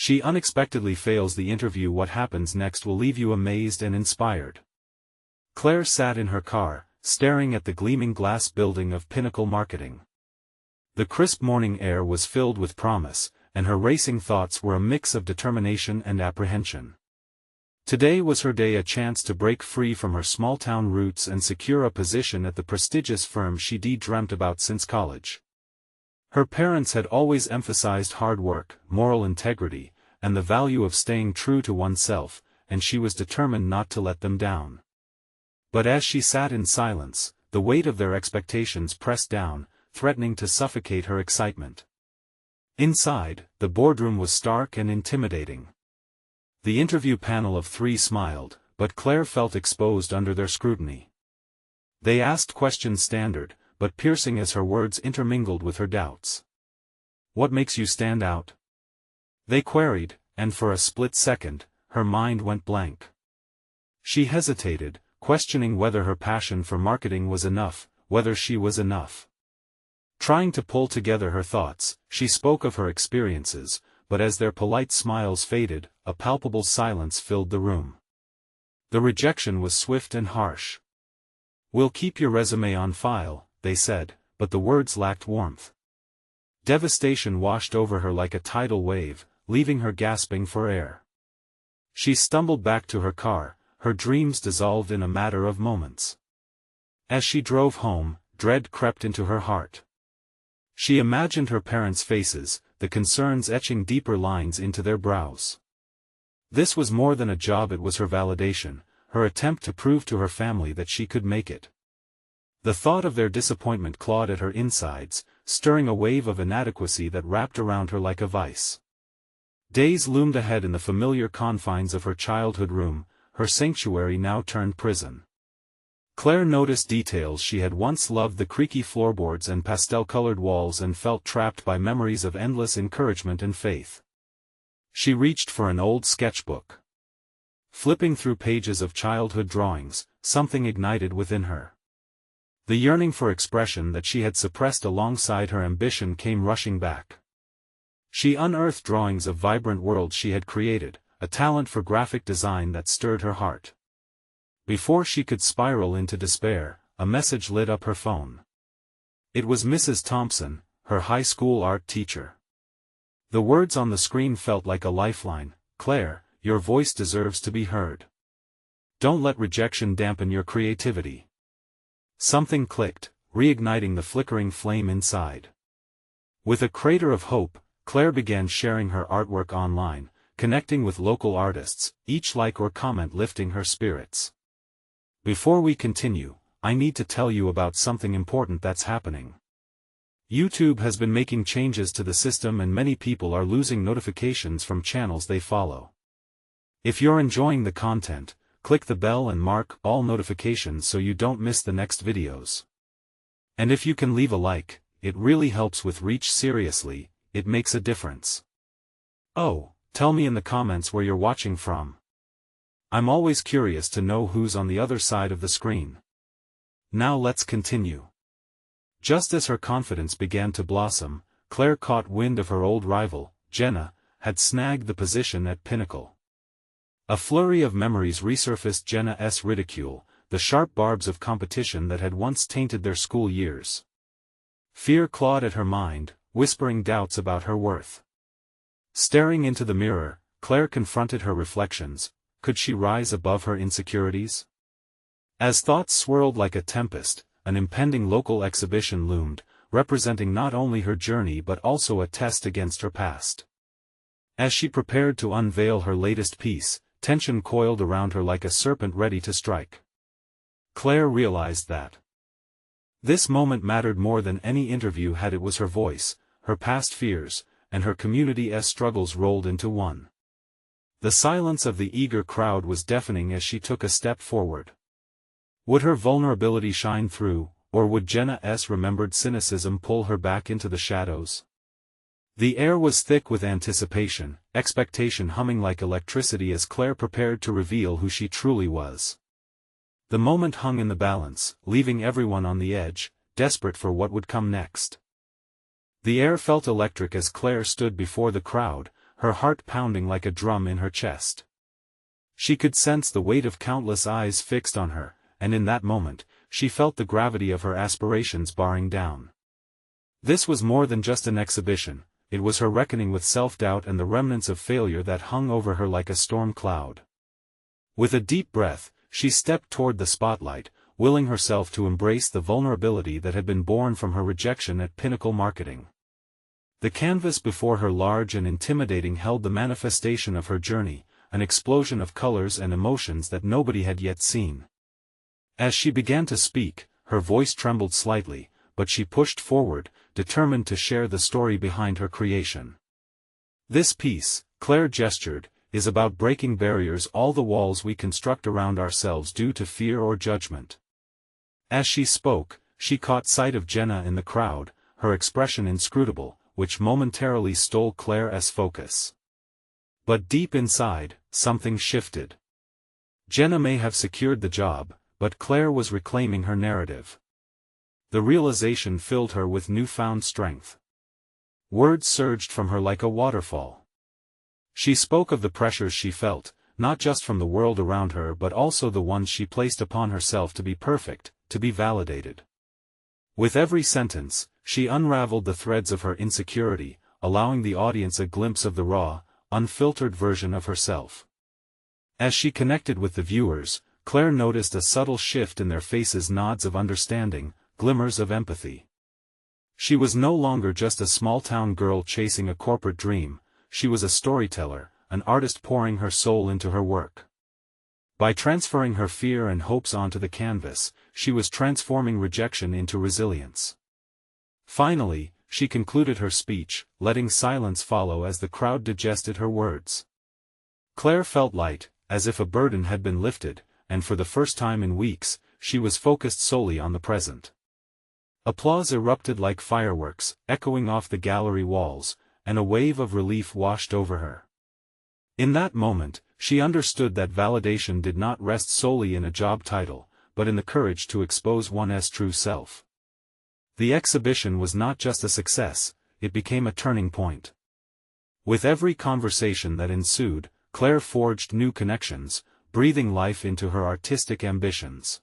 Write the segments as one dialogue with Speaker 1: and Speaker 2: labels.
Speaker 1: She unexpectedly fails the interview. What happens next will leave you amazed and inspired. Claire sat in her car, staring at the gleaming glass building of Pinnacle Marketing. The crisp morning air was filled with promise, and her racing thoughts were a mix of determination and apprehension. Today was her day, a chance to break free from her small-town roots and secure a position at the prestigious firm she'd dreamt about since college. Her parents had always emphasized hard work, moral integrity, and the value of staying true to oneself, and she was determined not to let them down. But as she sat in silence, the weight of their expectations pressed down, threatening to suffocate her excitement. Inside, the boardroom was stark and intimidating. The interview panel of 3 smiled, but Claire felt exposed under their scrutiny. They asked questions standard, but piercing as her words intermingled with her doubts. "What makes you stand out?" they queried, and for a split second, her mind went blank. She hesitated, questioning whether her passion for marketing was enough, whether she was enough. Trying to pull together her thoughts, she spoke of her experiences, but as their polite smiles faded, a palpable silence filled the room. The rejection was swift and harsh. "We'll keep your resume on file," they said, but the words lacked warmth. Devastation washed over her like a tidal wave, leaving her gasping for air. She stumbled back to her car, her dreams dissolved in a matter of moments. As she drove home, dread crept into her heart. She imagined her parents' faces, the concerns etching deeper lines into their brows. This was more than a job, it was her validation, her attempt to prove to her family that she could make it. The thought of their disappointment clawed at her insides, stirring a wave of inadequacy that wrapped around her like a vice. Days loomed ahead in the familiar confines of her childhood room, her sanctuary now turned prison. Claire noticed details she had once loved: the creaky floorboards and pastel-colored walls, and felt trapped by memories of endless encouragement and faith. She reached for an old sketchbook. Flipping through pages of childhood drawings, something ignited within her. The yearning for expression that she had suppressed alongside her ambition came rushing back. She unearthed drawings of vibrant worlds she had created, a talent for graphic design that stirred her heart. Before she could spiral into despair, a message lit up her phone. It was Mrs. Thompson, her high school art teacher. The words on the screen felt like a lifeline: "Claire, your voice deserves to be heard. Don't let rejection dampen your creativity." Something clicked, reigniting the flickering flame inside. With a crater of hope, Claire began sharing her artwork online, connecting with local artists, each like or comment lifting her spirits. "Before we continue, I need to tell you about something important that's happening. YouTube has been making changes to the system, and many people are losing notifications from channels they follow. If you're enjoying the content, click the bell and mark all notifications so you don't miss the next videos. And if you can leave a like, it really helps with reach. Seriously, it makes a difference. Oh, tell me in the comments where you're watching from. I'm always curious to know who's on the other side of the screen. Now let's continue." Just as her confidence began to blossom, Claire caught wind of her old rival, Jenna, had snagged the position at Pinnacle. A flurry of memories resurfaced: Jenna's ridicule, the sharp barbs of competition that had once tainted their school years. Fear clawed at her mind, whispering doubts about her worth. Staring into the mirror, Claire confronted her reflections. Could she rise above her insecurities? As thoughts swirled like a tempest, an impending local exhibition loomed, representing not only her journey but also a test against her past. As she prepared to unveil her latest piece, tension coiled around her like a serpent ready to strike. Claire realized that this moment mattered more than any interview had. It was her voice, her past fears, and her community's struggles rolled into one. The silence of the eager crowd was deafening as she took a step forward. Would her vulnerability shine through, or would Jenna's remembered cynicism pull her back into the shadows? The air was thick with anticipation, expectation humming like electricity as Claire prepared to reveal who she truly was. The moment hung in the balance, leaving everyone on the edge, desperate for what would come next. The air felt electric as Claire stood before the crowd, her heart pounding like a drum in her chest. She could sense the weight of countless eyes fixed on her, and in that moment, she felt the gravity of her aspirations bearing down. This was more than just an exhibition, it was her reckoning with self-doubt and the remnants of failure that hung over her like a storm cloud. With a deep breath, she stepped toward the spotlight, willing herself to embrace the vulnerability that had been born from her rejection at Pinnacle Marketing. The canvas before her, large and intimidating, held the manifestation of her journey, an explosion of colors and emotions that nobody had yet seen. As she began to speak, her voice trembled slightly, but she pushed forward, determined to share the story behind her creation. This piece, Claire gestured, is about breaking barriers, all the walls we construct around ourselves due to fear or judgment. As she spoke, she caught sight of Jenna in the crowd, her expression inscrutable, which momentarily stole Claire's focus. But deep inside, something shifted. Jenna may have secured the job, but Claire was reclaiming her narrative. The realization filled her with newfound strength. Words surged from her like a waterfall. She spoke of the pressures she felt, not just from the world around her but also the ones she placed upon herself to be perfect, to be validated. With every sentence, she unraveled the threads of her insecurity, allowing the audience a glimpse of the raw, unfiltered version of herself. As she connected with the viewers, Claire noticed a subtle shift in their faces, nods of understanding, glimmers of empathy. She was no longer just a small-town girl chasing a corporate dream, she was a storyteller, an artist pouring her soul into her work. By transferring her fear and hopes onto the canvas, she was transforming rejection into resilience. Finally, she concluded her speech, letting silence follow as the crowd digested her words. Claire felt light, as if a burden had been lifted, and for the first time in weeks, she was focused solely on the present. Applause erupted like fireworks, echoing off the gallery walls, and a wave of relief washed over her. In that moment, she understood that validation did not rest solely in a job title, but in the courage to expose one's true self. The exhibition was not just a success, it became a turning point. With every conversation that ensued, Claire forged new connections, breathing life into her artistic ambitions.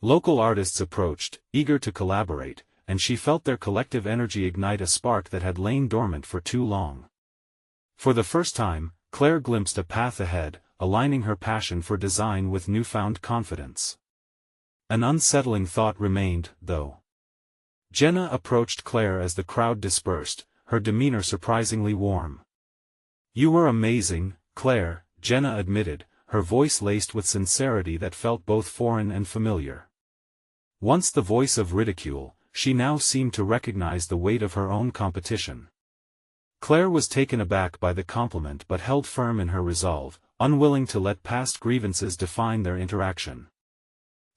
Speaker 1: Local artists approached, eager to collaborate, and she felt their collective energy ignite a spark that had lain dormant for too long. For the first time, Claire glimpsed a path ahead, aligning her passion for design with newfound confidence. An unsettling thought remained, though. Jenna approached Claire as the crowd dispersed, her demeanor surprisingly warm. "You were amazing, Claire," Jenna admitted, her voice laced with sincerity that felt both foreign and familiar. Once the voice of ridicule, she now seemed to recognize the weight of her own competition. Claire was taken aback by the compliment but held firm in her resolve, unwilling to let past grievances define their interaction.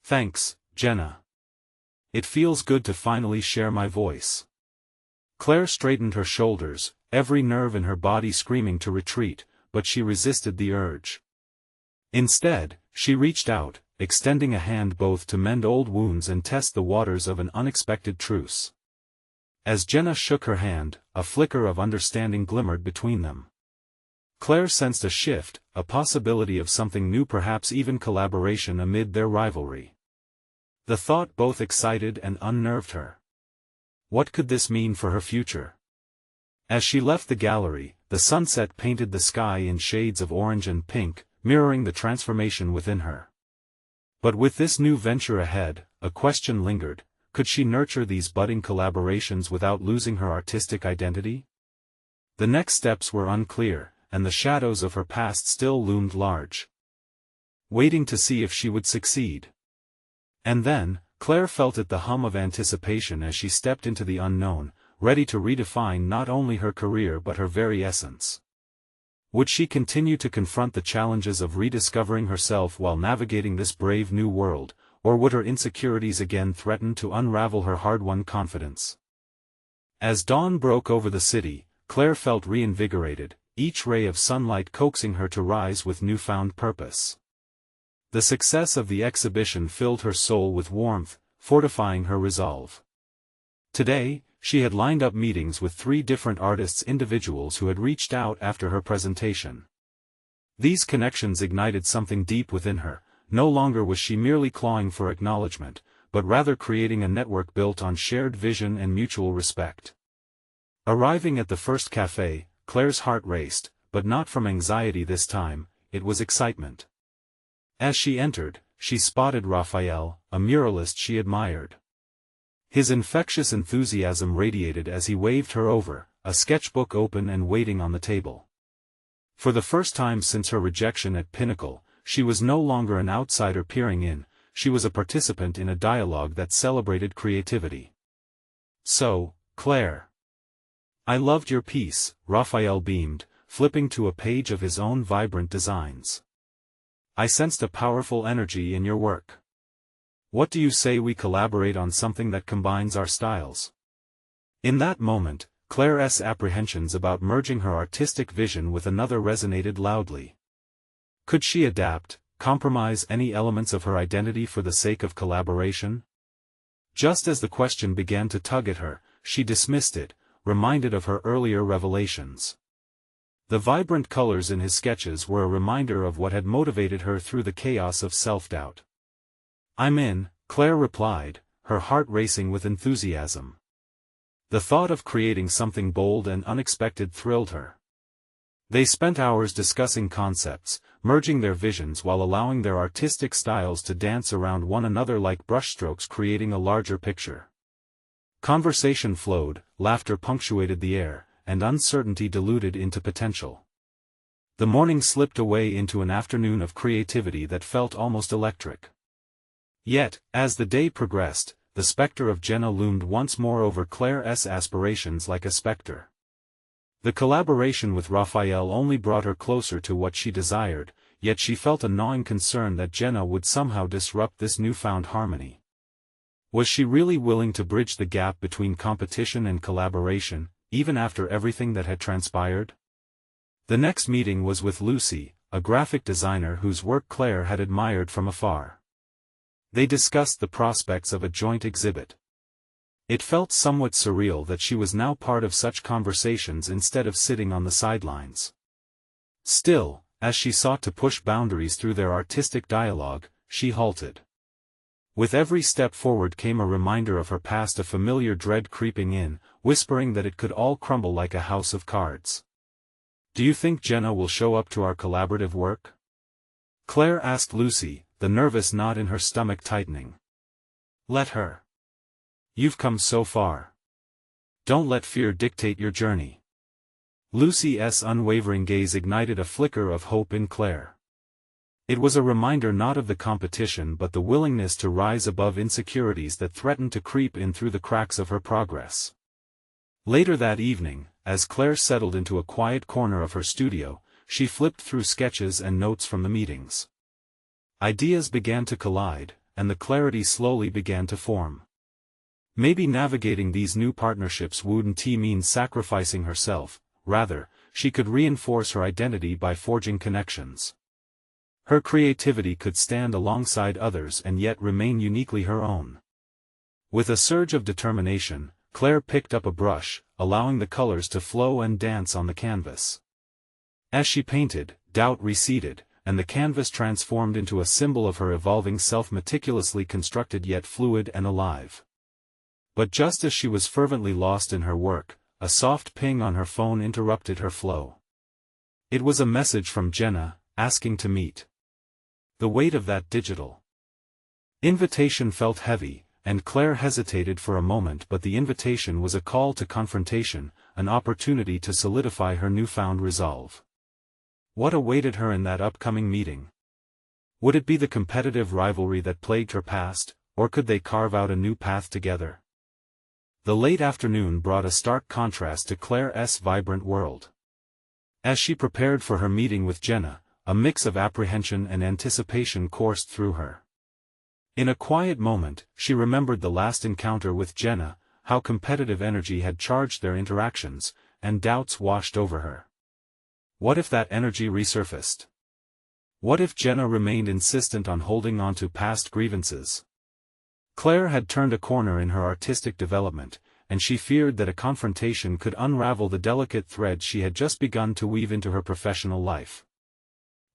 Speaker 1: "Thanks, Jenna. It feels good to finally share my voice." Claire straightened her shoulders, every nerve in her body screaming to retreat, but she resisted the urge. Instead, she reached out, extending a hand both to mend old wounds and test the waters of an unexpected truce. As Jenna shook her hand, a flicker of understanding glimmered between them. Claire sensed a shift, a possibility of something new, perhaps even collaboration amid their rivalry. The thought both excited and unnerved her. What could this mean for her future? As she left the gallery, the sunset painted the sky in shades of orange and pink, mirroring the transformation within her. But with this new venture ahead, a question lingered: could she nurture these budding collaborations without losing her artistic identity? The next steps were unclear, and the shadows of her past still loomed large, waiting to see if she would succeed. And then, Claire felt it, the hum of anticipation as she stepped into the unknown, ready to redefine not only her career but her very essence. Would she continue to confront the challenges of rediscovering herself while navigating this brave new world, or would her insecurities again threaten to unravel her hard-won confidence? As dawn broke over the city, Claire felt reinvigorated, each ray of sunlight coaxing her to rise with newfound purpose. The success of the exhibition filled her soul with warmth, fortifying her resolve. Today, she had lined up meetings with 3 different artists, individuals who had reached out after her presentation. These connections ignited something deep within her. No longer was she merely clawing for acknowledgement, but rather creating a network built on shared vision and mutual respect. Arriving at the first café, Claire's heart raced, but not from anxiety this time, it was excitement. As she entered, she spotted Raphael, a muralist she admired. His infectious enthusiasm radiated as he waved her over, a sketchbook open and waiting on the table. For the first time since her rejection at Pinnacle, she was no longer an outsider peering in, she was a participant in a dialogue that celebrated creativity. "So, Claire. I loved your piece," Raphael beamed, flipping to a page of his own vibrant designs. "I sensed a powerful energy in your work. What do you say we collaborate on something that combines our styles?" In that moment, Claire's apprehensions about merging her artistic vision with another resonated loudly. Could she adapt, compromise any elements of her identity for the sake of collaboration? Just as the question began to tug at her, she dismissed it, reminded of her earlier revelations. The vibrant colors in his sketches were a reminder of what had motivated her through the chaos of self-doubt. "I'm in," Claire replied, her heart racing with enthusiasm. The thought of creating something bold and unexpected thrilled her. They spent hours discussing concepts, merging their visions while allowing their artistic styles to dance around one another like brushstrokes, creating a larger picture. Conversation flowed, laughter punctuated the air, and uncertainty diluted into potential. The morning slipped away into an afternoon of creativity that felt almost electric. Yet, as the day progressed, the specter of Jenna loomed once more over Claire's aspirations like a specter. The collaboration with Raphael only brought her closer to what she desired, yet she felt a gnawing concern that Jenna would somehow disrupt this newfound harmony. Was she really willing to bridge the gap between competition and collaboration, even after everything that had transpired? The next meeting was with Lucy, a graphic designer whose work Claire had admired from afar. They discussed the prospects of a joint exhibit. It felt somewhat surreal that she was now part of such conversations instead of sitting on the sidelines. Still, as she sought to push boundaries through their artistic dialogue, she halted. With every step forward came a reminder of her past, a familiar dread creeping in, whispering that it could all crumble like a house of cards. "Do you think Jenna will show up to our collaborative work?" Claire asked Lucy, the nervous knot in her stomach tightening. "Let her. You've come so far. Don't let fear dictate your journey." Lucy's unwavering gaze ignited a flicker of hope in Claire. It was a reminder not of the competition but the willingness to rise above insecurities that threatened to creep in through the cracks of her progress. Later that evening, as Claire settled into a quiet corner of her studio, she flipped through sketches and notes from the meetings. Ideas began to collide, and the clarity slowly began to form. Maybe navigating these new partnerships wouldn't mean sacrificing herself, rather, she could reinforce her identity by forging connections. Her creativity could stand alongside others and yet remain uniquely her own. With a surge of determination, Claire picked up a brush, allowing the colors to flow and dance on the canvas. As she painted, doubt receded, and the canvas transformed into a symbol of her evolving self, meticulously constructed yet fluid and alive. But just as she was fervently lost in her work, a soft ping on her phone interrupted her flow. It was a message from Jenna, asking to meet. The weight of that digital invitation felt heavy, and Claire hesitated for a moment, but the invitation was a call to confrontation, an opportunity to solidify her newfound resolve. What awaited her in that upcoming meeting? Would it be the competitive rivalry that plagued her past, or could they carve out a new path together? The late afternoon brought a stark contrast to Claire's vibrant world. As she prepared for her meeting with Jenna, a mix of apprehension and anticipation coursed through her. In a quiet moment, she remembered the last encounter with Jenna, how competitive energy had charged their interactions, and doubts washed over her. What if that energy resurfaced? What if Jenna remained insistent on holding on to past grievances? Claire had turned a corner in her artistic development, and she feared that a confrontation could unravel the delicate thread she had just begun to weave into her professional life.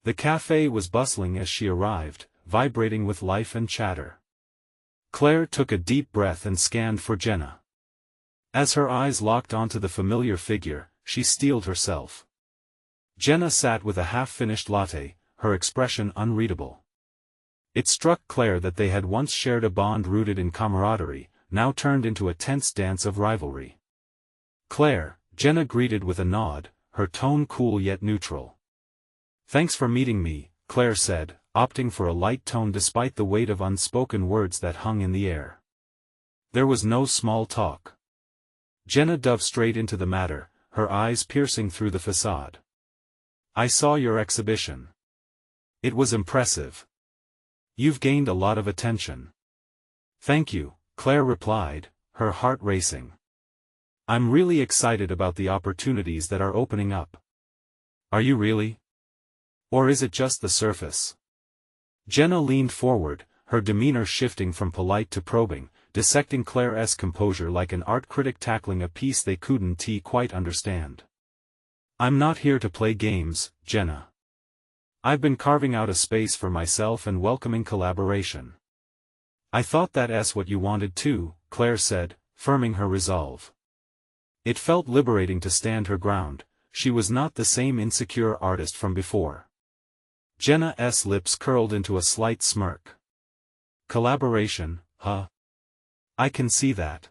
Speaker 1: The cafe was bustling as she arrived, vibrating with life and chatter. Claire took a deep breath and scanned for Jenna. As her eyes locked onto the familiar figure, she steeled herself. Jenna sat with a half-finished latte, her expression unreadable. It struck Claire that they had once shared a bond rooted in camaraderie, now turned into a tense dance of rivalry. "Claire," Jenna greeted with a nod, her tone cool yet neutral. "Thanks for meeting me," Claire said, opting for a light tone despite the weight of unspoken words that hung in the air. There was no small talk. Jenna dove straight into the matter, her eyes piercing through the facade. "I saw your exhibition. It was impressive. You've gained a lot of attention." "Thank you," Claire replied, her heart racing. "I'm really excited about the opportunities that are opening up." "Are you really? Or is it just the surface?" Jenna leaned forward, her demeanor shifting from polite to probing, dissecting Claire's composure like an art critic tackling a piece they couldn't quite understand. "I'm not here to play games, Jenna. I've been carving out a space for myself and welcoming collaboration." "I thought that's what you wanted too," Claire said, firming her resolve. It felt liberating to stand her ground. She was not the same insecure artist from before. Jenna's lips curled into a slight smirk. "Collaboration, huh? I can see that.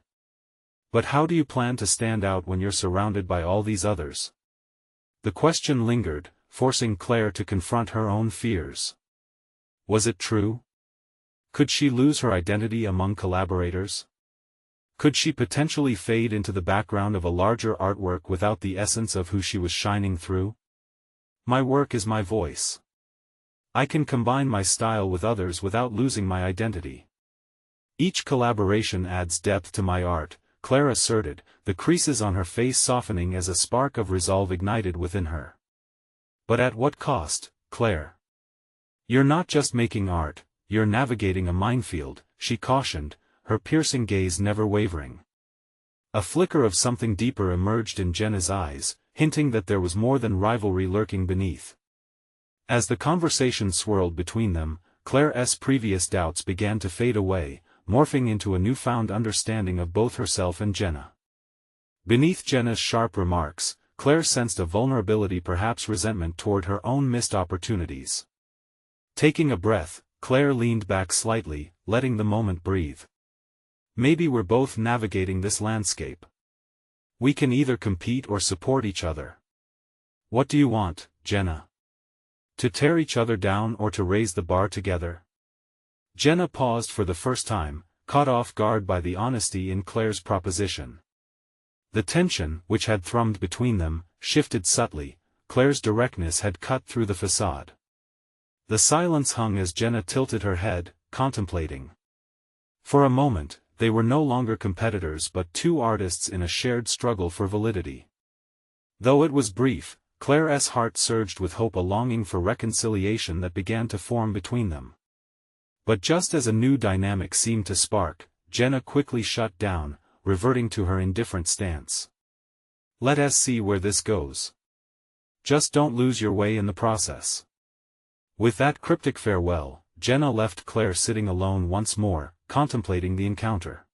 Speaker 1: But how do you plan to stand out when you're surrounded by all these others?" The question lingered, forcing Claire to confront her own fears. Was it true? Could she lose her identity among collaborators? Could she potentially fade into the background of a larger artwork without the essence of who she was shining through? "My work is my voice. I can combine my style with others without losing my identity. Each collaboration adds depth to my art," Claire asserted, the creases on her face softening as a spark of resolve ignited within her. "But at what cost, Claire? You're not just making art, you're navigating a minefield," she cautioned, her piercing gaze never wavering. A flicker of something deeper emerged in Jenna's eyes, hinting that there was more than rivalry lurking beneath. As the conversation swirled between them, Claire's previous doubts began to fade away, morphing into a newfound understanding of both herself and Jenna. Beneath Jenna's sharp remarks, Claire sensed a vulnerability, perhaps resentment toward her own missed opportunities. Taking a breath, Claire leaned back slightly, letting the moment breathe. "Maybe we're both navigating this landscape. We can either compete or support each other. What do you want, Jenna? To tear each other down or to raise the bar together?" Jenna paused for the first time, caught off guard by the honesty in Claire's proposition. The tension, which had thrummed between them, shifted subtly. Claire's directness had cut through the facade. The silence hung as Jenna tilted her head, contemplating. For a moment, they were no longer competitors but two artists in a shared struggle for validity. Though it was brief, Claire's heart surged with hope, a longing for reconciliation that began to form between them. But just as a new dynamic seemed to spark, Jenna quickly shut down, reverting to her indifferent stance. "Let us see where this goes. Just don't lose your way in the process." With that cryptic farewell, Jenna left Claire sitting alone once more, contemplating the encounter.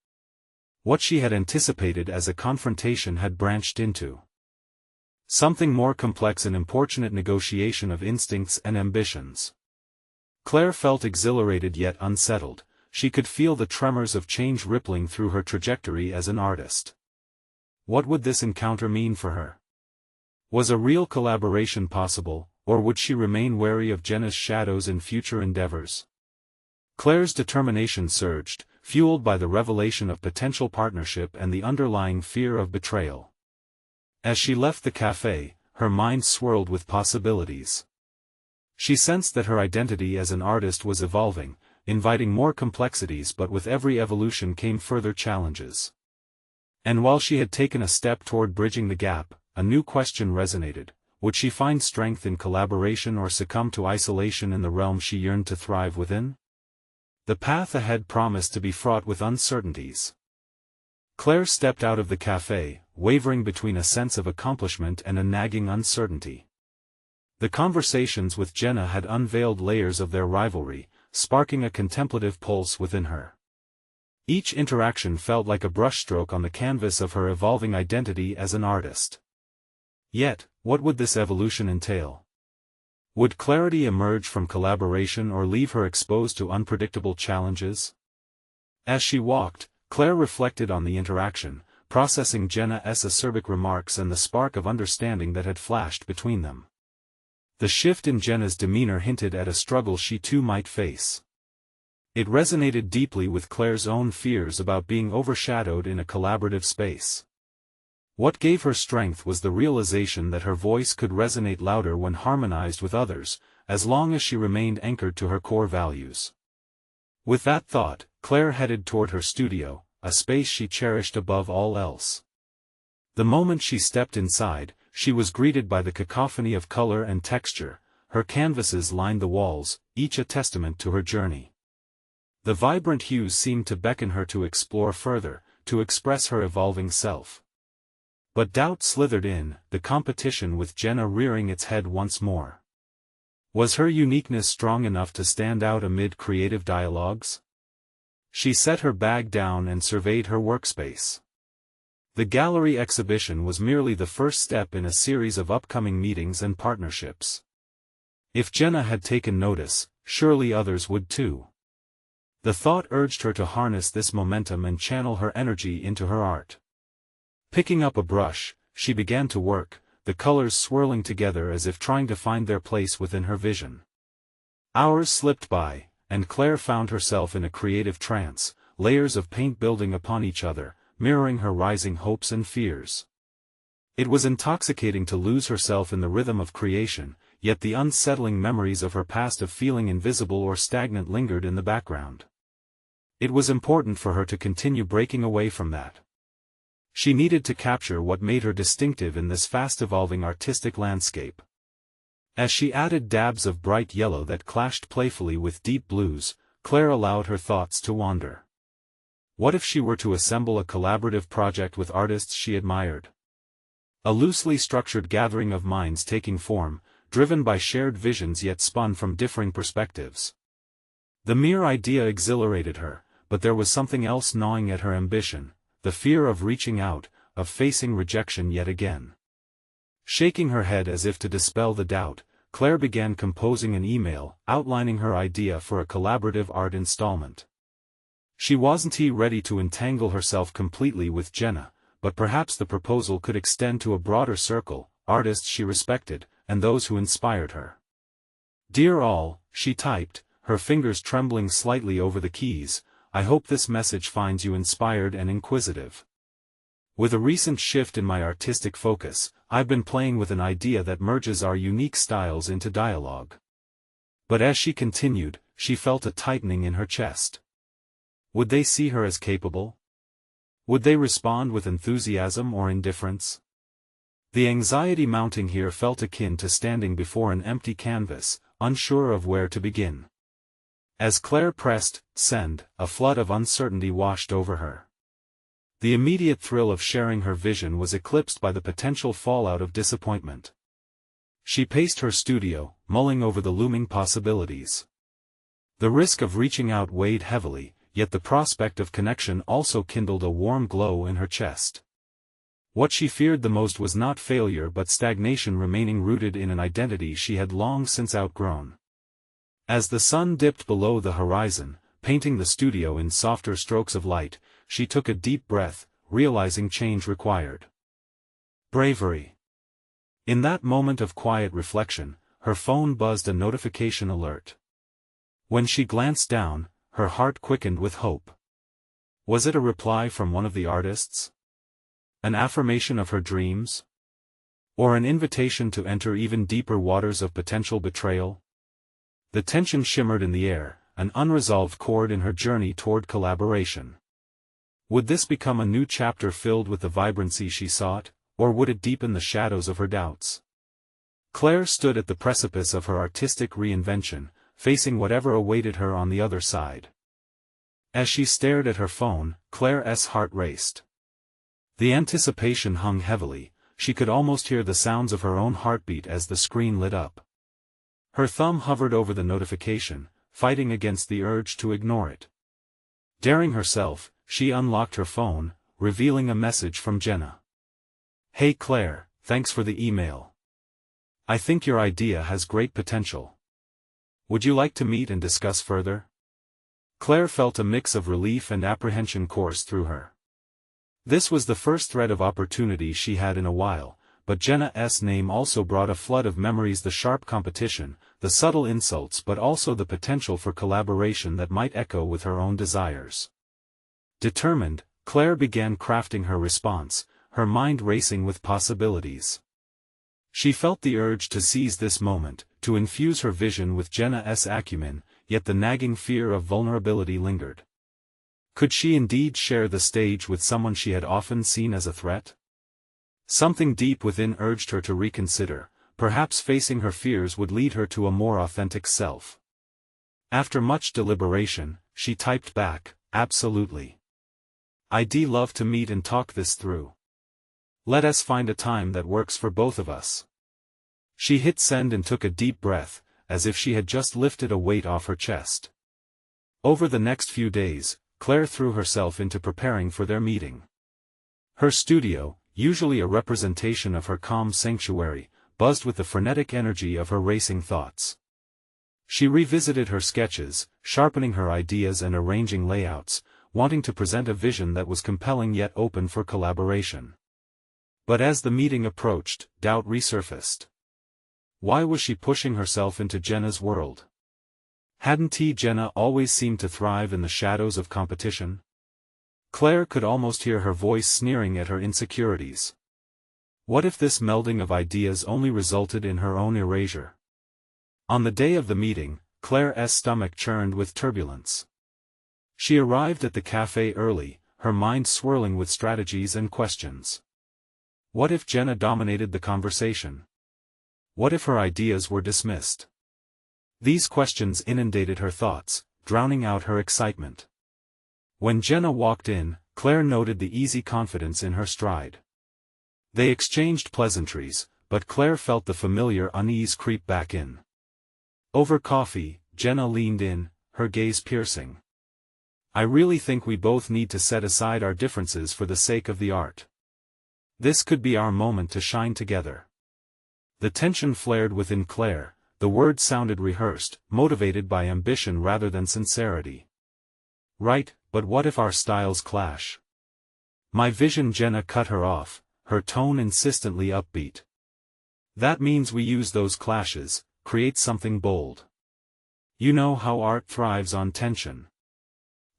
Speaker 1: What she had anticipated as a confrontation had branched into something more complex, an importunate negotiation of instincts and ambitions. Claire felt exhilarated yet unsettled. She could feel the tremors of change rippling through her trajectory as an artist. What would this encounter mean for her? Was a real collaboration possible, or would she remain wary of Jenna's shadows in future endeavors? Claire's determination surged, fueled by the revelation of potential partnership and the underlying fear of betrayal. As she left the cafe, her mind swirled with possibilities. She sensed that her identity as an artist was evolving, inviting more complexities, but with every evolution came further challenges. And while she had taken a step toward bridging the gap, a new question resonated: would she find strength in collaboration or succumb to isolation in the realm she yearned to thrive within? The path ahead promised to be fraught with uncertainties. Claire stepped out of the cafe, wavering between a sense of accomplishment and a nagging uncertainty. The conversations with Jenna had unveiled layers of their rivalry, sparking a contemplative pulse within her. Each interaction felt like a brushstroke on the canvas of her evolving identity as an artist. Yet, what would this evolution entail? Would clarity emerge from collaboration or leave her exposed to unpredictable challenges? As she walked, Claire reflected on the interaction, processing Jenna's acerbic remarks and the spark of understanding that had flashed between them. The shift in Jenna's demeanor hinted at a struggle she too might face. It resonated deeply with Claire's own fears about being overshadowed in a collaborative space. What gave her strength was the realization that her voice could resonate louder when harmonized with others, as long as she remained anchored to her core values. With that thought, Claire headed toward her studio, a space she cherished above all else. The moment she stepped inside, she was greeted by the cacophony of color and texture. Her canvases lined the walls, each a testament to her journey. The vibrant hues seemed to beckon her to explore further, to express her evolving self. But doubt slithered in, the competition with Jenna rearing its head once more. Was her uniqueness strong enough to stand out amid creative dialogues? She set her bag down and surveyed her workspace. The gallery exhibition was merely the first step in a series of upcoming meetings and partnerships. If Jenna had taken notice, surely others would too. The thought urged her to harness this momentum and channel her energy into her art. Picking up a brush, she began to work, the colors swirling together as if trying to find their place within her vision. Hours slipped by, and Claire found herself in a creative trance, layers of paint building upon each other, mirroring her rising hopes and fears. It was intoxicating to lose herself in the rhythm of creation, yet the unsettling memories of her past of feeling invisible or stagnant lingered in the background. It was important for her to continue breaking away from that. She needed to capture what made her distinctive in this fast-evolving artistic landscape. As she added dabs of bright yellow that clashed playfully with deep blues, Claire allowed her thoughts to wander. What if she were to assemble a collaborative project with artists she admired? A loosely structured gathering of minds taking form, driven by shared visions yet spun from differing perspectives. The mere idea exhilarated her, but there was something else gnawing at her ambition. The fear of reaching out, of facing rejection yet again. Shaking her head as if to dispel the doubt, Claire began composing an email, outlining her idea for a collaborative art installment. She wasn't ready to entangle herself completely with Jenna, but perhaps the proposal could extend to a broader circle, artists she respected, and those who inspired her. "Dear all," she typed, her fingers trembling slightly over the keys, "I hope this message finds you inspired and inquisitive. With a recent shift in my artistic focus, I've been playing with an idea that merges our unique styles into dialogue." But as she continued, she felt a tightening in her chest. Would they see her as capable? Would they respond with enthusiasm or indifference? The anxiety mounting here felt akin to standing before an empty canvas, unsure of where to begin. As Claire pressed send, a flood of uncertainty washed over her. The immediate thrill of sharing her vision was eclipsed by the potential fallout of disappointment. She paced her studio, mulling over the looming possibilities. The risk of reaching out weighed heavily, yet the prospect of connection also kindled a warm glow in her chest. What she feared the most was not failure but stagnation remaining rooted in an identity she had long since outgrown. As the sun dipped below the horizon, painting the studio in softer strokes of light, she took a deep breath, realizing change required bravery. In that moment of quiet reflection, her phone buzzed a notification alert. When she glanced down, her heart quickened with hope. Was it a reply from one of the artists? An affirmation of her dreams? Or an invitation to enter even deeper waters of potential betrayal? The tension shimmered in the air, an unresolved chord in her journey toward collaboration. Would this become a new chapter filled with the vibrancy she sought, or would it deepen the shadows of her doubts? Claire stood at the precipice of her artistic reinvention, facing whatever awaited her on the other side. As she stared at her phone, Claire's heart raced. The anticipation hung heavily. She could almost hear the sounds of her own heartbeat as the screen lit up. Her thumb hovered over the notification, fighting against the urge to ignore it. Daring herself, she unlocked her phone, revealing a message from Jenna. "Hey Claire, thanks for the email. I think your idea has great potential. Would you like to meet and discuss further?" Claire felt a mix of relief and apprehension course through her. This was the first thread of opportunity she had in a while, but Jenna's name also brought a flood of memories: the sharp competition, the subtle insults, but also the potential for collaboration that might echo with her own desires. Determined, Claire began crafting her response, her mind racing with possibilities. She felt the urge to seize this moment, to infuse her vision with Jenna's acumen, yet the nagging fear of vulnerability lingered. Could she indeed share the stage with someone she had often seen as a threat? Something deep within urged her to reconsider. Perhaps facing her fears would lead her to a more authentic self. After much deliberation, she typed back, "Absolutely. I'd love to meet and talk this through. Let us find a time that works for both of us." She hit send and took a deep breath, as if she had just lifted a weight off her chest. Over the next few days, Claire threw herself into preparing for their meeting. Her studio, usually a representation of her calm sanctuary, buzzed with the frenetic energy of her racing thoughts. She revisited her sketches, sharpening her ideas and arranging layouts, wanting to present a vision that was compelling yet open for collaboration. But as the meeting approached, doubt resurfaced. Why was she pushing herself into Jenna's world? Hadn't Jenna always seemed to thrive in the shadows of competition? Claire could almost hear her voice sneering at her insecurities. What if this melding of ideas only resulted in her own erasure? On the day of the meeting, Claire's stomach churned with turbulence. She arrived at the cafe early, her mind swirling with strategies and questions. What if Jenna dominated the conversation? What if her ideas were dismissed? These questions inundated her thoughts, drowning out her excitement. When Jenna walked in, Claire noted the easy confidence in her stride. They exchanged pleasantries, but Claire felt the familiar unease creep back in. Over coffee, Jenna leaned in, her gaze piercing. "I really think we both need to set aside our differences for the sake of the art. This could be our moment to shine together." The tension flared within Claire. The words sounded rehearsed, motivated by ambition rather than sincerity. "Right, but what if our styles clash?" "My vision," Jenna cut her off, her tone insistently upbeat. "That means we use those clashes, create something bold. You know how art thrives on tension."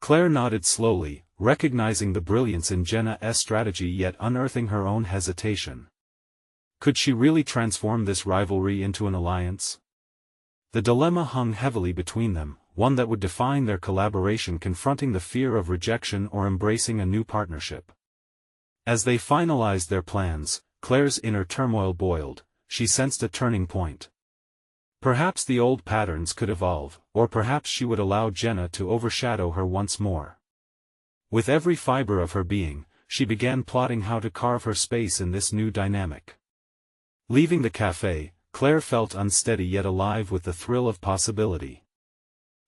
Speaker 1: Claire nodded slowly, recognizing the brilliance in Jenna's strategy yet unearthing her own hesitation. Could she really transform this rivalry into an alliance? The dilemma hung heavily between them, one that would define their collaboration: confronting the fear of rejection or embracing a new partnership. As they finalized their plans, Claire's inner turmoil boiled. She sensed a turning point. Perhaps the old patterns could evolve, or perhaps she would allow Jenna to overshadow her once more. With every fiber of her being, she began plotting how to carve her space in this new dynamic. Leaving the cafe, Claire felt unsteady yet alive with the thrill of possibility.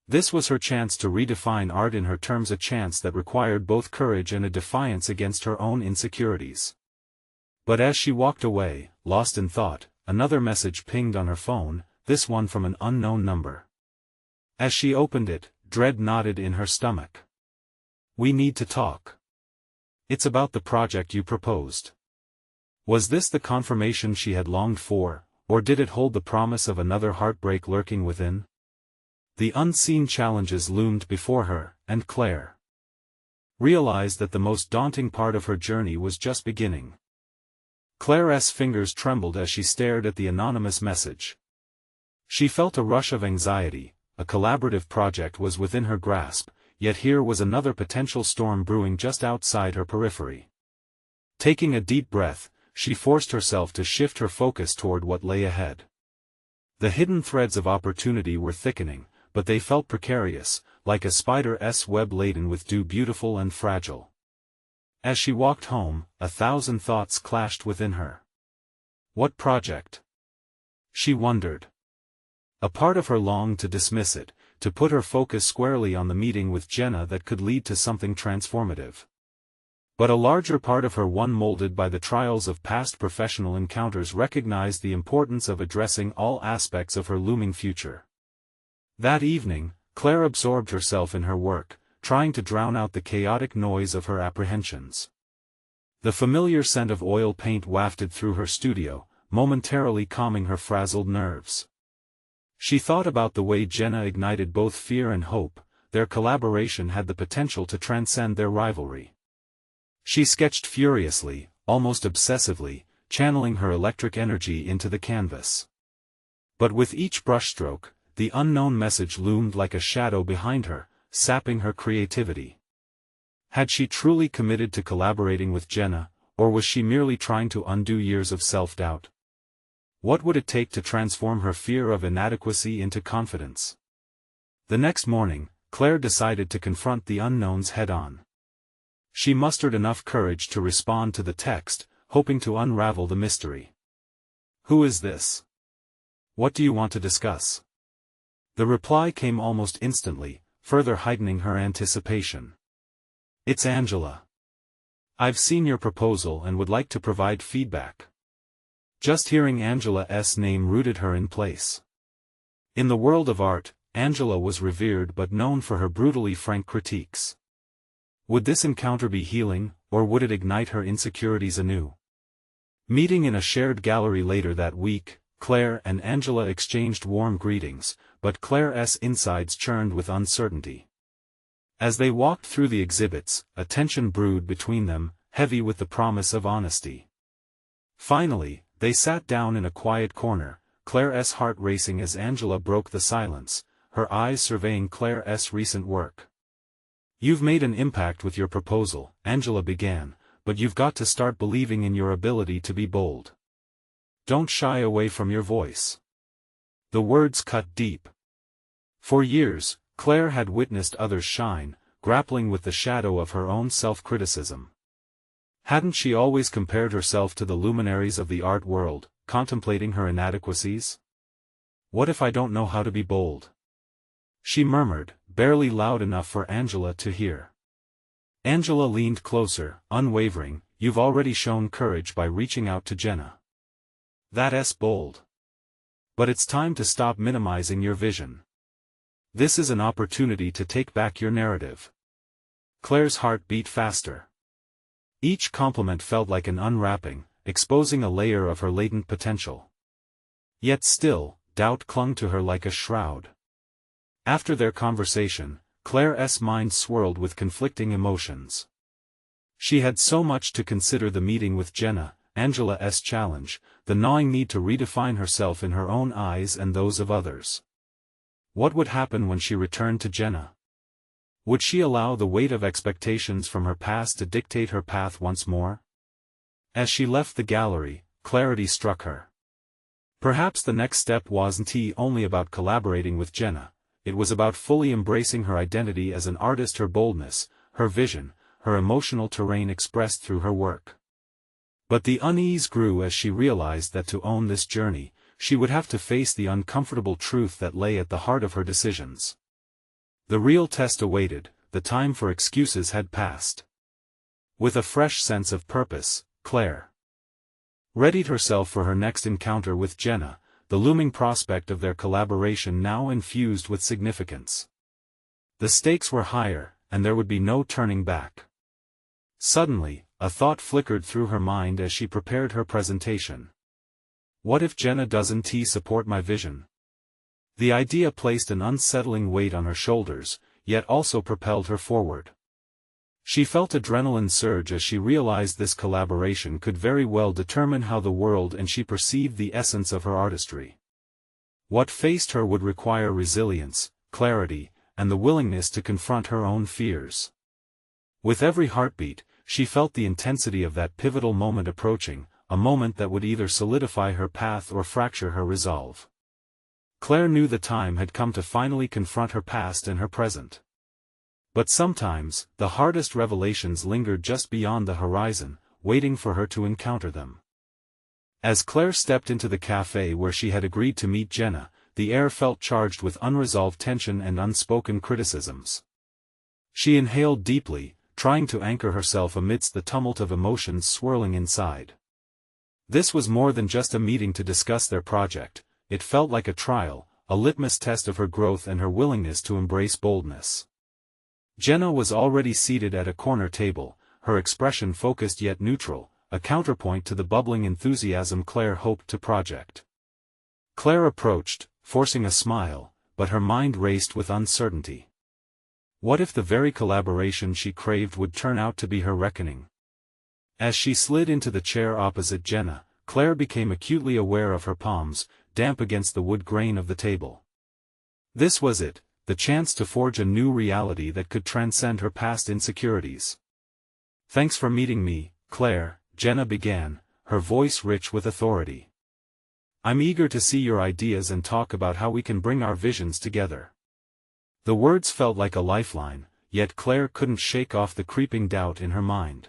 Speaker 1: This was her chance to redefine art in her terms, a chance that required both courage and a defiance against her own insecurities. But as she walked away, lost in thought, another message pinged on her phone, this one from an unknown number. As she opened it, dread knotted in her stomach. "We need to talk. It's about the project you proposed." Was this the confirmation she had longed for, or did it hold the promise of another heartbreak lurking within? The unseen challenges loomed before her, and Claire realized that the most daunting part of her journey was just beginning. Claire's fingers trembled as she stared at the anonymous message. She felt a rush of anxiety. A collaborative project was within her grasp, yet here was another potential storm brewing just outside her periphery. Taking a deep breath, she forced herself to shift her focus toward what lay ahead. The hidden threads of opportunity were thickening, but they felt precarious, like a spider's web laden with dew, beautiful and fragile. As she walked home, 1,000 thoughts clashed within her. What project? She wondered. A part of her longed to dismiss it, to put her focus squarely on the meeting with Jenna that could lead to something transformative. But a larger part of her, one molded by the trials of past professional encounters, recognized the importance of addressing all aspects of her looming future. That evening, Claire absorbed herself in her work, trying to drown out the chaotic noise of her apprehensions. The familiar scent of oil paint wafted through her studio, momentarily calming her frazzled nerves. She thought about the way Jenna ignited both fear and hope. Their collaboration had the potential to transcend their rivalry. She sketched furiously, almost obsessively, channeling her electric energy into the canvas. But with each brushstroke, the unknown message loomed like a shadow behind her, sapping her creativity. Had she truly committed to collaborating with Jenna, or was she merely trying to undo years of self-doubt? What would it take to transform her fear of inadequacy into confidence? The next morning, Claire decided to confront the unknowns head-on. She mustered enough courage to respond to the text, hoping to unravel the mystery. "Who is this? What do you want to discuss?" The reply came almost instantly, further heightening her anticipation. "It's Angela. I've seen your proposal and would like to provide feedback." Just hearing Angela's name rooted her in place. In the world of art, Angela was revered but known for her brutally frank critiques. Would this encounter be healing, or would it ignite her insecurities anew? Meeting in a shared gallery later that week, Claire and Angela exchanged warm greetings, but Claire's insides churned with uncertainty. As they walked through the exhibits, a tension brewed between them, heavy with the promise of honesty. Finally, they sat down in a quiet corner, Claire's heart racing as Angela broke the silence, her eyes surveying Claire's recent work. "You've made an impact with your proposal," Angela began, "but you've got to start believing in your ability to be bold. Don't shy away from your voice." The words cut deep. For years, Claire had witnessed others shine, grappling with the shadow of her own self-criticism. Hadn't she always compared herself to the luminaries of the art world, contemplating her inadequacies? "What if I don't know how to be bold?" she murmured, barely loud enough for Angela to hear. Angela leaned closer, unwavering. "You've already shown courage by reaching out to Jenna. That's bold. But it's time to stop minimizing your vision. This is an opportunity to take back your narrative." Claire's heart beat faster. Each compliment felt like an unwrapping, exposing a layer of her latent potential. Yet still, doubt clung to her like a shroud. After their conversation, Claire's mind swirled with conflicting emotions. She had so much to consider: the meeting with Jenna, Angela's challenge, the gnawing need to redefine herself in her own eyes and those of others. What would happen when she returned to Jenna? Would she allow the weight of expectations from her past to dictate her path once more? As she left the gallery, clarity struck her. Perhaps the next step wasn't only about collaborating with Jenna, it was about fully embracing her identity as an artist, her boldness, her vision, her emotional terrain expressed through her work. But the unease grew as she realized that to own this journey, she would have to face the uncomfortable truth that lay at the heart of her decisions. The real test awaited. The time for excuses had passed. With a fresh sense of purpose, Claire readied herself for her next encounter with Jenna, the looming prospect of their collaboration now infused with significance. The stakes were higher, and there would be no turning back. Suddenly, a thought flickered through her mind as she prepared her presentation. What if Jenna doesn't support my vision? The idea placed an unsettling weight on her shoulders, yet also propelled her forward. She felt adrenaline surge as she realized this collaboration could very well determine how the world and she perceived the essence of her artistry. What faced her would require resilience, clarity, and the willingness to confront her own fears. With every heartbeat, she felt the intensity of that pivotal moment approaching, a moment that would either solidify her path or fracture her resolve. Claire knew the time had come to finally confront her past and her present. But sometimes, the hardest revelations lingered just beyond the horizon, waiting for her to encounter them. As Claire stepped into the cafe where she had agreed to meet Jenna, the air felt charged with unresolved tension and unspoken criticisms. She inhaled deeply, trying to anchor herself amidst the tumult of emotions swirling inside. This was more than just a meeting to discuss their project, it felt like a trial, a litmus test of her growth and her willingness to embrace boldness. Jenna was already seated at a corner table, her expression focused yet neutral, a counterpoint to the bubbling enthusiasm Claire hoped to project. Claire approached, forcing a smile, but her mind raced with uncertainty. What if the very collaboration she craved would turn out to be her reckoning? As she slid into the chair opposite Jenna, Claire became acutely aware of her palms, damp against the wood grain of the table. This was it, the chance to forge a new reality that could transcend her past insecurities. "Thanks for meeting me, Claire," Jenna began, her voice rich with authority. "I'm eager to see your ideas and talk about how we can bring our visions together." The words felt like a lifeline, yet Claire couldn't shake off the creeping doubt in her mind.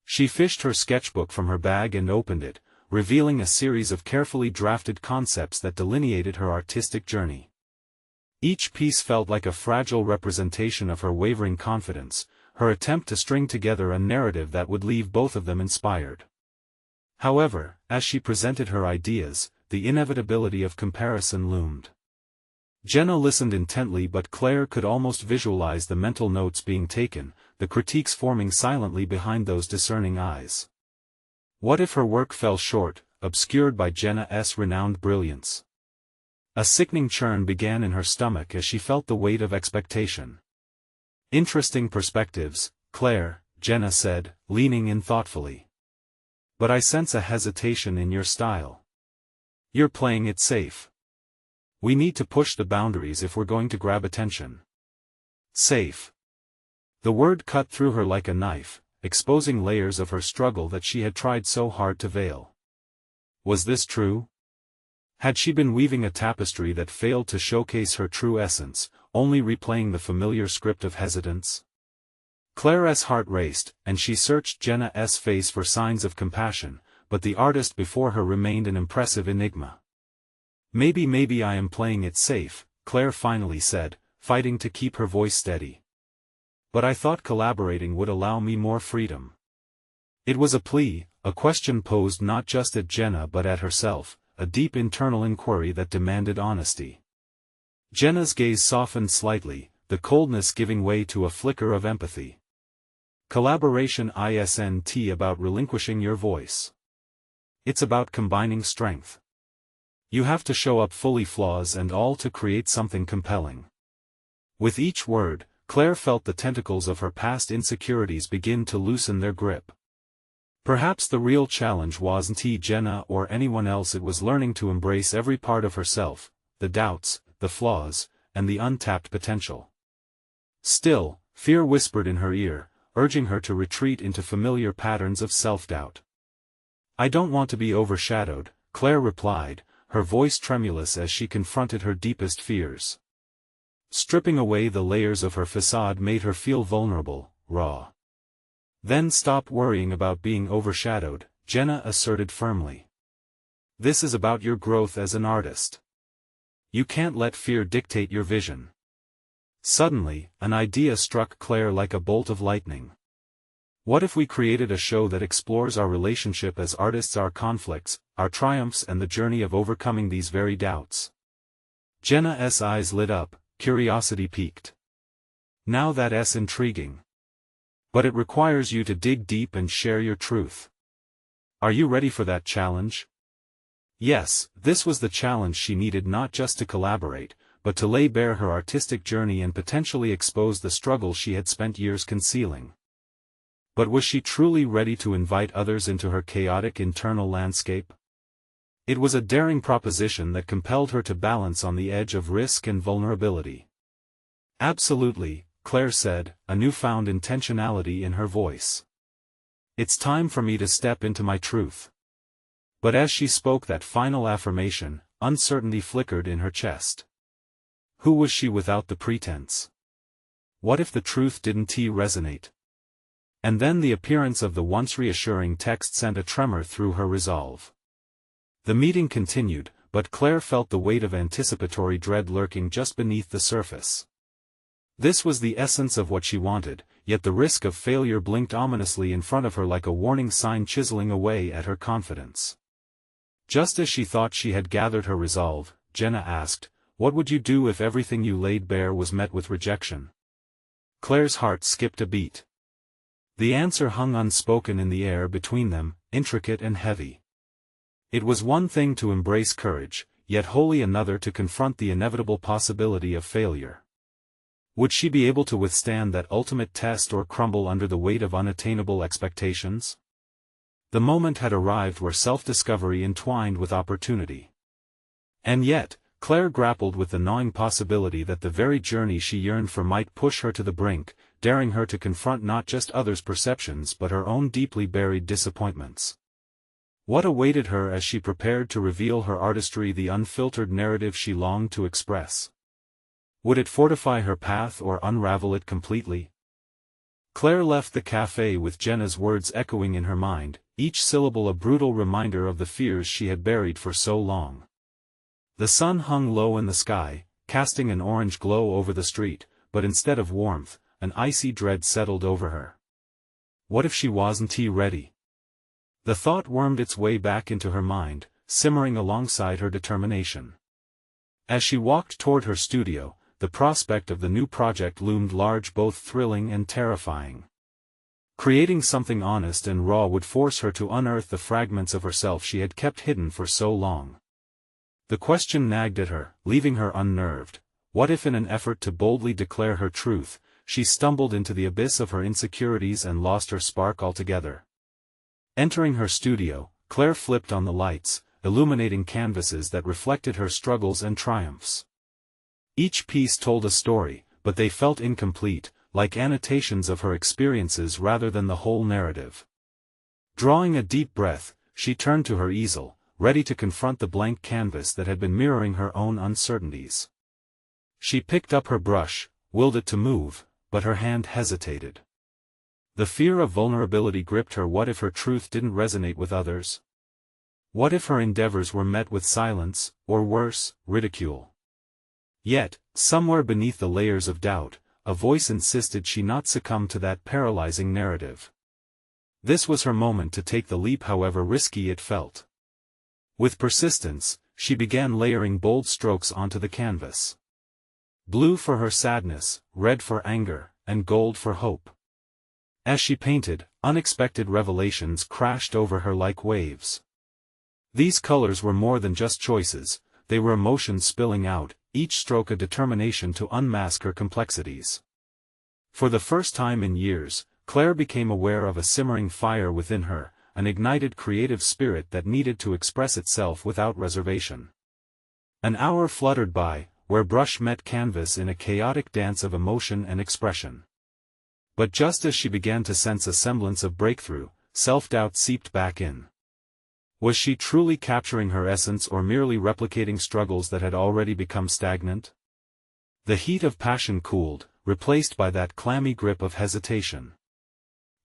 Speaker 1: She fished her sketchbook from her bag and opened it, revealing a series of carefully drafted concepts that delineated her artistic journey. Each piece felt like a fragile representation of her wavering confidence, her attempt to string together a narrative that would leave both of them inspired. However, as she presented her ideas, the inevitability of comparison loomed. Jenna listened intently, but Claire could almost visualize the mental notes being taken, the critiques forming silently behind those discerning eyes. What if her work fell short, obscured by Jenna's renowned brilliance? A sickening churn began in her stomach as she felt the weight of expectation. "Interesting perspectives, Claire," Jenna said, leaning in thoughtfully. "But I sense a hesitation in your style. You're playing it safe. We need to push the boundaries if we're going to grab attention." Safe. The word cut through her like a knife, exposing layers of her struggle that she had tried so hard to veil. Was this true? Had she been weaving a tapestry that failed to showcase her true essence, only replaying the familiar script of hesitance? Claire's heart raced, and she searched Jenna's face for signs of compassion, but the artist before her remained an impressive enigma. Maybe I am playing it safe," Claire finally said, fighting to keep her voice steady. "But I thought collaborating would allow me more freedom." It was a plea, a question posed not just at Jenna but at herself, a deep internal inquiry that demanded honesty. Jenna's gaze softened slightly, the coldness giving way to a flicker of empathy. "Collaboration isn't about relinquishing your voice. It's about combining strength. You have to show up fully, flaws and all, to create something compelling." With each word, Claire felt the tentacles of her past insecurities begin to loosen their grip. Perhaps the real challenge wasn't Jenna or anyone else, it was learning to embrace every part of herself, the doubts, the flaws, and the untapped potential. Still, fear whispered in her ear, urging her to retreat into familiar patterns of self-doubt. "I don't want to be overshadowed," Claire replied, her voice tremulous as she confronted her deepest fears. Stripping away the layers of her facade made her feel vulnerable, raw. "Then stop worrying about being overshadowed," Jenna asserted firmly. "This is about your growth as an artist. You can't let fear dictate your vision." Suddenly, an idea struck Claire like a bolt of lightning. What if we created a show that explores our relationship as artists, our conflicts, our triumphs, and the journey of overcoming these very doubts? Jenna's eyes lit up, curiosity piqued. "Now that's intriguing. But it requires you to dig deep and share your truth. Are you ready for that challenge?" Yes, this was the challenge she needed, not just to collaborate, but to lay bare her artistic journey and potentially expose the struggles she had spent years concealing. But was she truly ready to invite others into her chaotic internal landscape? It was a daring proposition that compelled her to balance on the edge of risk and vulnerability. "Absolutely," Claire said, a newfound intentionality in her voice. "It's time for me to step into my truth." But as she spoke that final affirmation, uncertainty flickered in her chest. Who was she without the pretense? What if the truth didn't resonate? And then the appearance of the once reassuring text sent a tremor through her resolve. The meeting continued, but Claire felt the weight of anticipatory dread lurking just beneath the surface. This was the essence of what she wanted, yet the risk of failure blinked ominously in front of her like a warning sign chiseling away at her confidence. Just as she thought she had gathered her resolve, Jenna asked, "What would you do if everything you laid bare was met with rejection?" Claire's heart skipped a beat. The answer hung unspoken in the air between them, intricate and heavy. It was one thing to embrace courage, yet wholly another to confront the inevitable possibility of failure. Would she be able to withstand that ultimate test or crumble under the weight of unattainable expectations? The moment had arrived where self-discovery entwined with opportunity. And yet, Claire grappled with the gnawing possibility that the very journey she yearned for might push her to the brink, daring her to confront not just others' perceptions but her own deeply buried disappointments. What awaited her as she prepared to reveal her artistry, the unfiltered narrative she longed to express? Would it fortify her path or unravel it completely? Claire left the café with Jenna's words echoing in her mind, each syllable a brutal reminder of the fears she had buried for so long. The sun hung low in the sky, casting an orange glow over the street, but instead of warmth, an icy dread settled over her. What if she wasn't ready? The thought wormed its way back into her mind, simmering alongside her determination. As she walked toward her studio, the prospect of the new project loomed large, both thrilling and terrifying. Creating something honest and raw would force her to unearth the fragments of herself she had kept hidden for so long. The question nagged at her, leaving her unnerved. What if in an effort to boldly declare her truth, she stumbled into the abyss of her insecurities and lost her spark altogether? Entering her studio, Claire flipped on the lights, illuminating canvases that reflected her struggles and triumphs. Each piece told a story, but they felt incomplete, like annotations of her experiences rather than the whole narrative. Drawing a deep breath, she turned to her easel, ready to confront the blank canvas that had been mirroring her own uncertainties. She picked up her brush, willed it to move, but her hand hesitated. The fear of vulnerability gripped her. What if her truth didn't resonate with others? What if her endeavors were met with silence, or worse, ridicule? Yet, somewhere beneath the layers of doubt, a voice insisted she not succumb to that paralyzing narrative. This was her moment to take the leap, however risky it felt. With persistence, she began layering bold strokes onto the canvas. Blue for her sadness, red for anger, and gold for hope. As she painted, unexpected revelations crashed over her like waves. These colors were more than just choices, they were emotions spilling out, each stroke a determination to unmask her complexities. For the first time in years, Claire became aware of a simmering fire within her, an ignited creative spirit that needed to express itself without reservation. An hour fluttered by, where brush met canvas in a chaotic dance of emotion and expression. But just as she began to sense a semblance of breakthrough, self-doubt seeped back in. Was she truly capturing her essence or merely replicating struggles that had already become stagnant? The heat of passion cooled, replaced by that clammy grip of hesitation.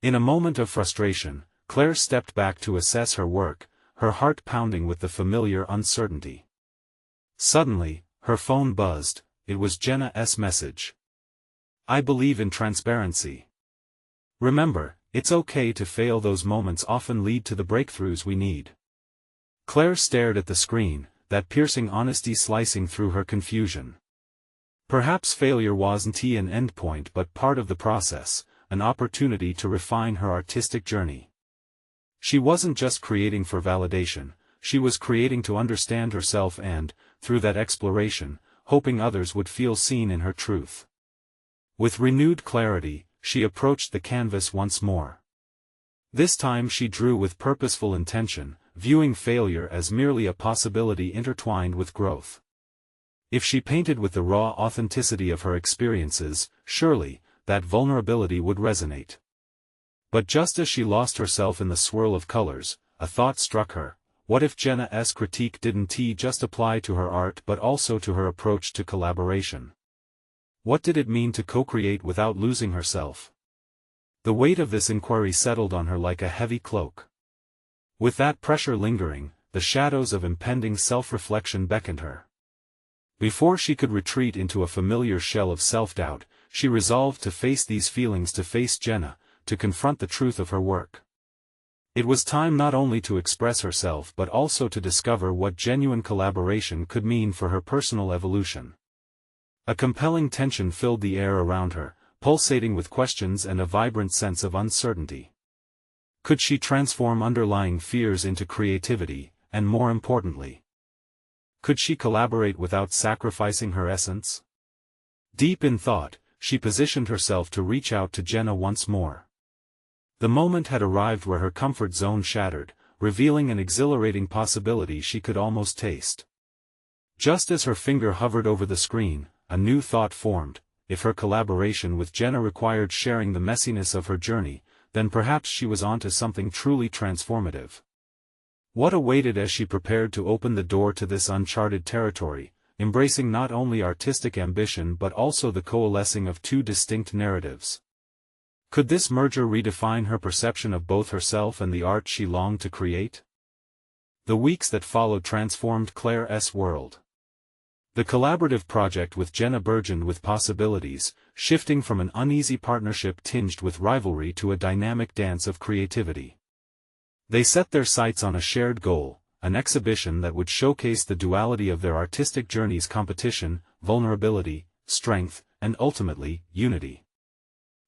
Speaker 1: In a moment of frustration, Claire stepped back to assess her work, her heart pounding with the familiar uncertainty. Suddenly, her phone buzzed. It was Jenna's message. "I believe in transparency. Remember, it's okay to fail. Those moments often lead to the breakthroughs we need." Claire stared at the screen, that piercing honesty slicing through her confusion. Perhaps failure wasn't an endpoint but part of the process, an opportunity to refine her artistic journey. She wasn't just creating for validation, she was creating to understand herself and, through that exploration, hoping others would feel seen in her truth. With renewed clarity, she approached the canvas once more. This time she drew with purposeful intention, viewing failure as merely a possibility intertwined with growth. If she painted with the raw authenticity of her experiences, surely, that vulnerability would resonate. But just as she lost herself in the swirl of colors, a thought struck her. What if Jenna's critique didn't just apply to her art but also to her approach to collaboration? What did it mean to co-create without losing herself? The weight of this inquiry settled on her like a heavy cloak. With that pressure lingering, the shadows of impending self-reflection beckoned her. Before she could retreat into a familiar shell of self-doubt, she resolved to face these feelings, to face Jenna, to confront the truth of her work. It was time not only to express herself but also to discover what genuine collaboration could mean for her personal evolution. A compelling tension filled the air around her, pulsating with questions and a vibrant sense of uncertainty. Could she transform underlying fears into creativity, and more importantly, could she collaborate without sacrificing her essence? Deep in thought, she positioned herself to reach out to Jenna once more. The moment had arrived where her comfort zone shattered, revealing an exhilarating possibility she could almost taste. Just as her finger hovered over the screen, a new thought formed: if her collaboration with Jenna required sharing the messiness of her journey, then perhaps she was onto something truly transformative. What awaited as she prepared to open the door to this uncharted territory, embracing not only artistic ambition but also the coalescing of two distinct narratives? Could this merger redefine her perception of both herself and the art she longed to create? The weeks that followed transformed Claire's world. The collaborative project with Jenna burgeoned with possibilities, shifting from an uneasy partnership tinged with rivalry to a dynamic dance of creativity. They set their sights on a shared goal, an exhibition that would showcase the duality of their artistic journeys: competition, vulnerability, strength, and ultimately, unity.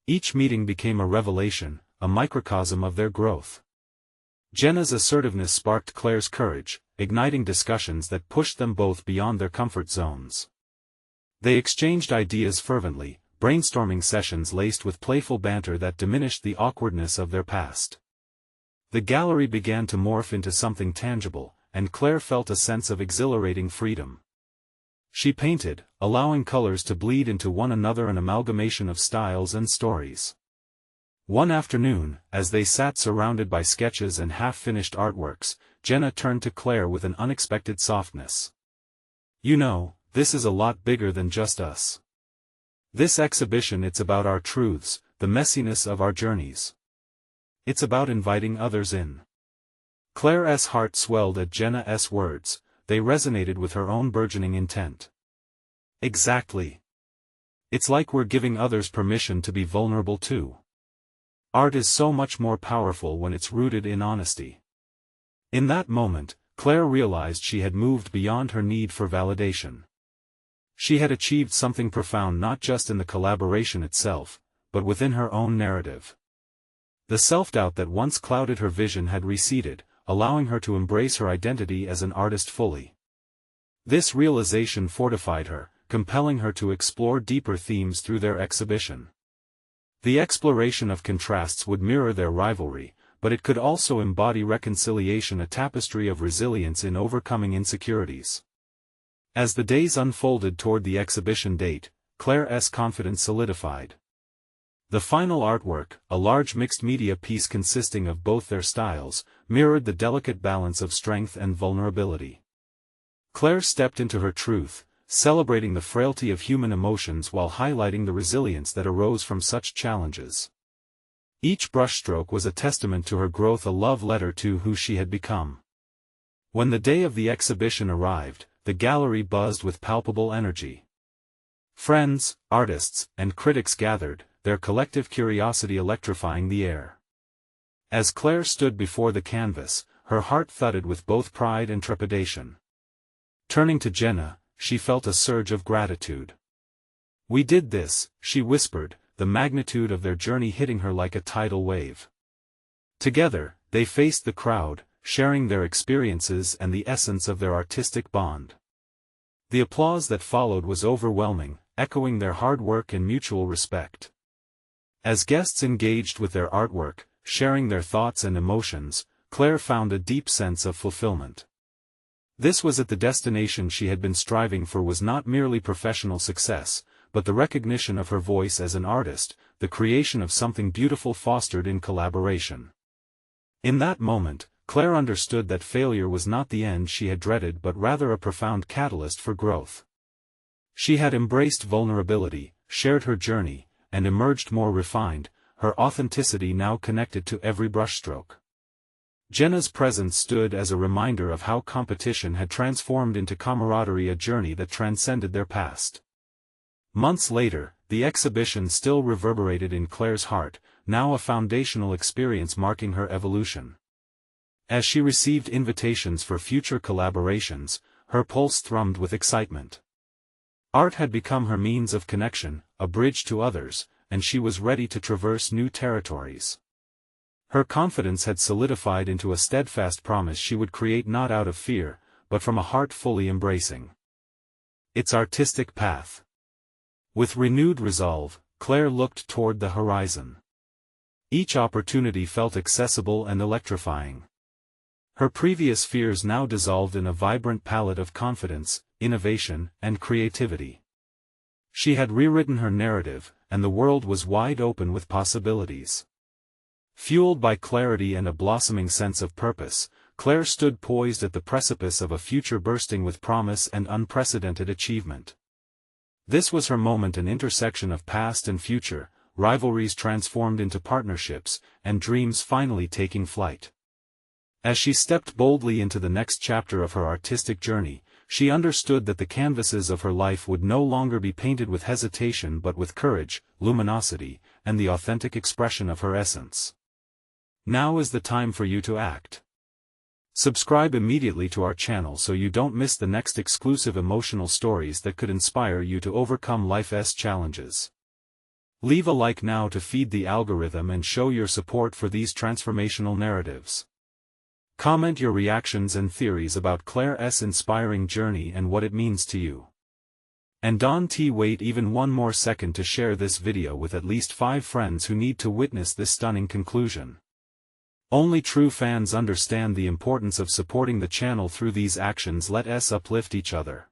Speaker 1: Each meeting became a revelation, a microcosm of their growth. Jenna's assertiveness sparked Claire's courage, igniting discussions that pushed them both beyond their comfort zones. They exchanged ideas fervently, brainstorming sessions laced with playful banter that diminished the awkwardness of their past. The gallery began to morph into something tangible, and Claire felt a sense of exhilarating freedom. She painted, allowing colors to bleed into one another, an amalgamation of styles and stories. One afternoon, as they sat surrounded by sketches and half-finished artworks, Jenna turned to Claire with an unexpected softness. "You know, this is a lot bigger than just us. This exhibition, it's about our truths, the messiness of our journeys. It's about inviting others in." Claire's heart swelled at Jenna's words. They resonated with her own burgeoning intent. Exactly. It's like we're giving others permission to be vulnerable too. Art is so much more powerful when it's rooted in honesty. In that moment, Claire realized she had moved beyond her need for validation. She had achieved something profound, not just in the collaboration itself, but within her own narrative. The self-doubt that once clouded her vision had receded, allowing her to embrace her identity as an artist fully. This realization fortified her, compelling her to explore deeper themes through their exhibition. The exploration of contrasts would mirror their rivalry, but it could also embody reconciliation, a tapestry of resilience in overcoming insecurities. As the days unfolded toward the exhibition date, Claire's confidence solidified. The final artwork, a large mixed-media piece consisting of both their styles, mirrored the delicate balance of strength and vulnerability. Claire stepped into her truth, celebrating the frailty of human emotions while highlighting the resilience that arose from such challenges. Each brushstroke was a testament to her growth, a love letter to who she had become. When the day of the exhibition arrived, the gallery buzzed with palpable energy. Friends, artists, and critics gathered, their collective curiosity electrifying the air. As Claire stood before the canvas, her heart thudded with both pride and trepidation. Turning to Jenna, she felt a surge of gratitude. "We did this," she whispered, the magnitude of their journey hitting her like a tidal wave. Together, they faced the crowd, sharing their experiences and the essence of their artistic bond. The applause that followed was overwhelming, echoing their hard work and mutual respect. As guests engaged with their artwork, sharing their thoughts and emotions, Claire found a deep sense of fulfillment. This was the destination she had been striving for, was not merely professional success, but the recognition of her voice as an artist, the creation of something beautiful fostered in collaboration. In that moment, Claire understood that failure was not the end she had dreaded but rather a profound catalyst for growth. She had embraced vulnerability, shared her journey, and emerged more refined, her authenticity now connected to every brushstroke. Jenna's presence stood as a reminder of how competition had transformed into camaraderie, a journey that transcended their past. Months later, the exhibition still reverberated in Claire's heart, now a foundational experience marking her evolution. As she received invitations for future collaborations, her pulse thrummed with excitement. Art had become her means of connection, a bridge to others, and she was ready to traverse new territories. Her confidence had solidified into a steadfast promise she would create not out of fear, but from a heart fully embracing its artistic path. With renewed resolve, Claire looked toward the horizon. Each opportunity felt accessible and electrifying. Her previous fears now dissolved in a vibrant palette of confidence, innovation, and creativity. She had rewritten her narrative, and the world was wide open with possibilities. Fueled by clarity and a blossoming sense of purpose, Claire stood poised at the precipice of a future bursting with promise and unprecedented achievement. This was her moment, an intersection of past and future, rivalries transformed into partnerships, and dreams finally taking flight. As she stepped boldly into the next chapter of her artistic journey, she understood that the canvases of her life would no longer be painted with hesitation but with courage, luminosity, and the authentic expression of her essence. Now is the time for you to act. Subscribe immediately to our channel so you don't miss the next exclusive emotional stories that could inspire you to overcome life's challenges. Leave a like now to feed the algorithm and show your support for these transformational narratives. Comment your reactions and theories about Claire's inspiring journey and what it means to you. And don't wait even one more second to share this video with at least 5 friends who need to witness this stunning conclusion. Only true fans understand the importance of supporting the channel through these actions. Let us uplift each other.